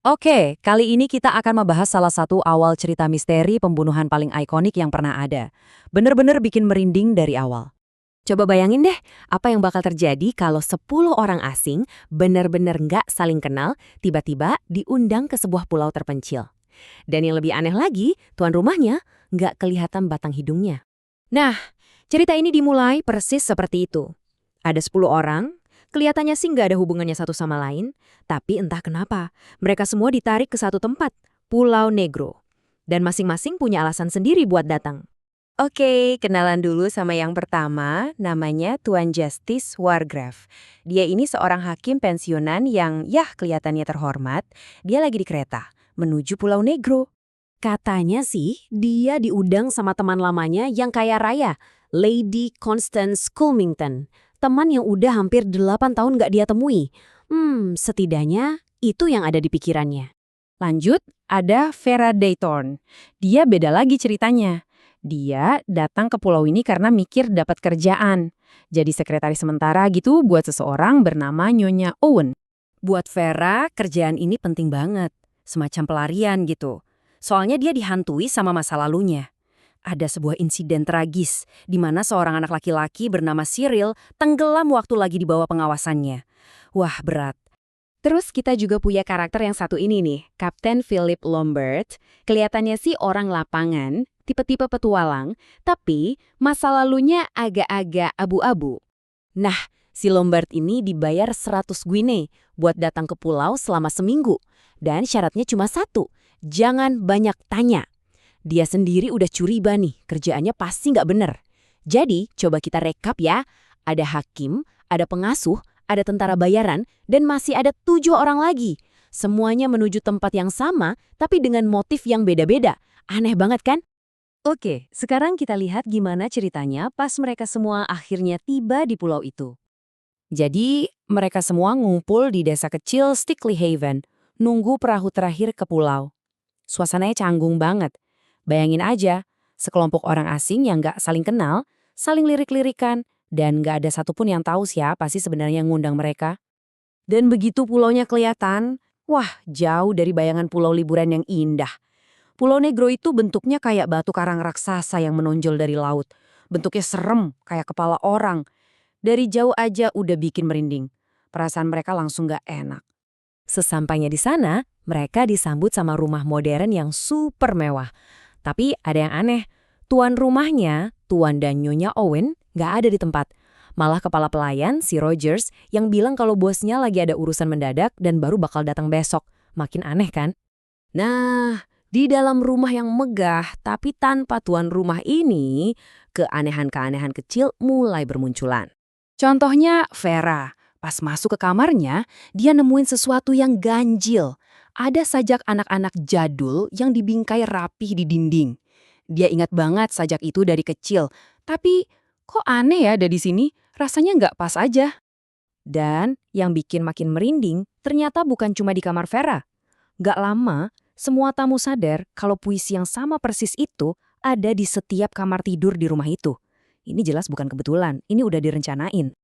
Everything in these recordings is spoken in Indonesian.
Oke, kali ini kita akan membahas salah satu awal cerita misteri pembunuhan paling ikonik yang pernah ada. Bener-bener bikin merinding dari awal. Coba bayangin deh, apa yang bakal terjadi kalau 10 orang asing benar-benar nggak saling kenal, tiba-tiba diundang ke sebuah pulau terpencil. Dan yang lebih aneh lagi, tuan rumahnya nggak kelihatan batang hidungnya. Nah, cerita ini dimulai persis seperti itu. Ada 10 orang, kelihatannya sih nggak ada hubungannya satu sama lain, tapi entah kenapa, mereka semua ditarik ke satu tempat, Pulau Negro. Dan masing-masing punya alasan sendiri buat datang. Oke, kenalan dulu sama yang pertama, namanya Tuan Justice Wargrave. Dia ini seorang hakim pensiunan yang kelihatannya terhormat. Dia lagi di kereta, menuju Pulau Negro. Katanya sih, dia diundang sama teman lamanya yang kaya raya, Lady Constance Culmington. Teman yang udah hampir 8 tahun nggak dia temui. Setidaknya itu yang ada di pikirannya. Lanjut, ada Vera Dayton. Dia beda lagi ceritanya. Dia datang ke pulau ini karena mikir dapat kerjaan. Jadi sekretaris sementara gitu buat seseorang bernama Nyonya Owen. Buat Vera, kerjaan ini penting banget. Semacam pelarian gitu. Soalnya dia dihantui sama masa lalunya. Ada sebuah insiden tragis di mana seorang anak laki-laki bernama Cyril tenggelam waktu lagi di bawah pengawasannya. Wah, berat. Terus kita juga punya karakter yang satu ini nih, Kapten Philip Lombard. Kelihatannya sih orang lapangan, tipe-tipe petualang, tapi masa lalunya agak-agak abu-abu. Nah, si Lombard ini dibayar 100 guinea buat datang ke pulau selama seminggu. Dan syaratnya cuma satu, jangan banyak tanya. Dia sendiri udah curiga nih, kerjaannya pasti nggak bener. Jadi, coba kita rekap ya. Ada hakim, ada pengasuh, ada tentara bayaran, dan masih ada 7 orang lagi. Semuanya menuju tempat yang sama, tapi dengan motif yang beda-beda. Aneh banget kan? Oke, sekarang kita lihat gimana ceritanya pas mereka semua akhirnya tiba di pulau itu. Jadi, mereka semua ngumpul di desa kecil Stickley Haven, nunggu perahu terakhir ke pulau. Suasananya canggung banget. Bayangin aja, sekelompok orang asing yang nggak saling kenal, saling lirik-lirikan, dan nggak ada satupun yang tahu siapa sih sebenarnya yang ngundang mereka. Dan begitu pulaunya kelihatan, wah jauh dari bayangan pulau liburan yang indah. Pulau Negro itu bentuknya kayak batu karang raksasa yang menonjol dari laut. Bentuknya serem, kayak kepala orang. Dari jauh aja udah bikin merinding. Perasaan mereka langsung nggak enak. Sesampainya di sana, mereka disambut sama rumah modern yang super mewah. Tapi ada yang aneh, tuan rumahnya, Tuan dan Nyonya Owen, nggak ada di tempat. Malah kepala pelayan, si Rogers, yang bilang kalau bosnya lagi ada urusan mendadak dan baru bakal datang besok. Makin aneh kan? Nah, di dalam rumah yang megah tapi tanpa tuan rumah ini, keanehan-keanehan kecil mulai bermunculan. Contohnya Vera. Pas masuk ke kamarnya, dia nemuin sesuatu yang ganjil. Ada sajak anak-anak jadul yang dibingkai rapih di dinding. Dia ingat banget sajak itu dari kecil. Tapi kok aneh ya ada di sini? Rasanya nggak pas aja. Dan yang bikin makin merinding, ternyata bukan cuma di kamar Vera. Nggak lama, semua tamu sadar kalau puisi yang sama persis itu ada di setiap kamar tidur di rumah itu. Ini jelas bukan kebetulan, ini udah direncanain.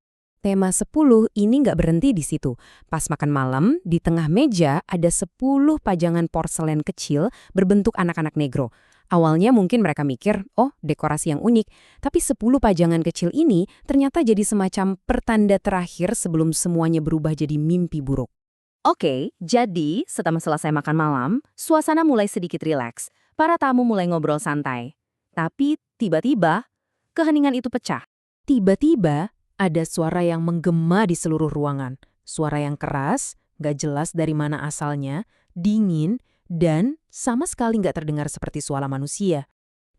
Tema 10 ini nggak berhenti di situ. Pas makan malam, di tengah meja ada 10 pajangan porselen kecil berbentuk anak-anak negro. Awalnya mungkin mereka mikir, oh dekorasi yang unik. Tapi 10 pajangan kecil ini ternyata jadi semacam pertanda terakhir sebelum semuanya berubah jadi mimpi buruk. Oke, jadi setelah selesai makan malam, suasana mulai sedikit rileks. Para tamu mulai ngobrol santai. Tapi tiba-tiba, keheningan itu pecah. Tiba-tiba, ada suara yang menggema di seluruh ruangan. Suara yang keras, gak jelas dari mana asalnya, dingin, dan sama sekali gak terdengar seperti suara manusia.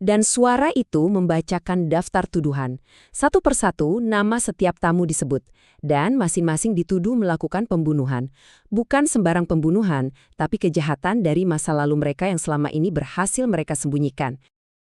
Dan suara itu membacakan daftar tuduhan. Satu persatu nama setiap tamu disebut. Dan masing-masing dituduh melakukan pembunuhan. Bukan sembarang pembunuhan, tapi kejahatan dari masa lalu mereka yang selama ini berhasil mereka sembunyikan.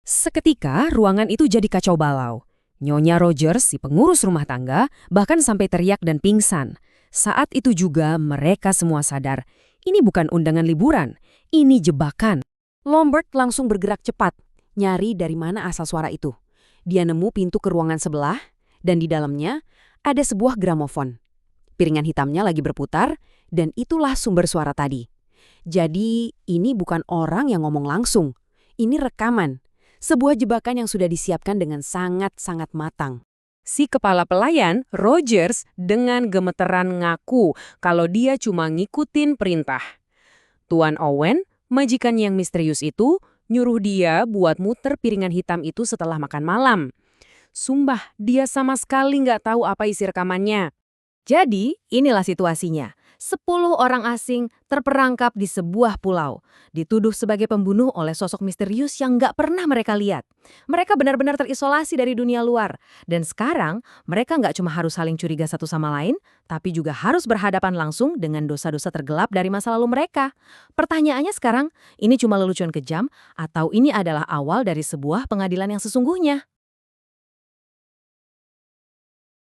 Seketika, ruangan itu jadi kacau balau. Nyonya Rogers, si pengurus rumah tangga, bahkan sampai teriak dan pingsan. Saat itu juga mereka semua sadar, ini bukan undangan liburan, ini jebakan. Lombard langsung bergerak cepat, nyari dari mana asal suara itu. Dia nemu pintu ke ruangan sebelah, dan di dalamnya ada sebuah gramofon. Piringan hitamnya lagi berputar, dan itulah sumber suara tadi. Jadi, ini bukan orang yang ngomong langsung. Ini rekaman. Sebuah jebakan yang sudah disiapkan dengan sangat-sangat matang. Si kepala pelayan, Rogers, dengan gemeteran ngaku kalau dia cuma ngikutin perintah. Tuan Owen, majikan yang misterius itu, nyuruh dia buat muter piringan hitam itu setelah makan malam. Sumpah, dia sama sekali nggak tahu apa isi rekamannya. Jadi, inilah situasinya. 10 orang asing terperangkap di sebuah pulau, dituduh sebagai pembunuh oleh sosok misterius yang nggak pernah mereka lihat. Mereka benar-benar terisolasi dari dunia luar. Dan sekarang, mereka nggak cuma harus saling curiga satu sama lain, tapi juga harus berhadapan langsung dengan dosa-dosa tergelap dari masa lalu mereka. Pertanyaannya sekarang, ini cuma lelucon kejam, atau ini adalah awal dari sebuah pengadilan yang sesungguhnya?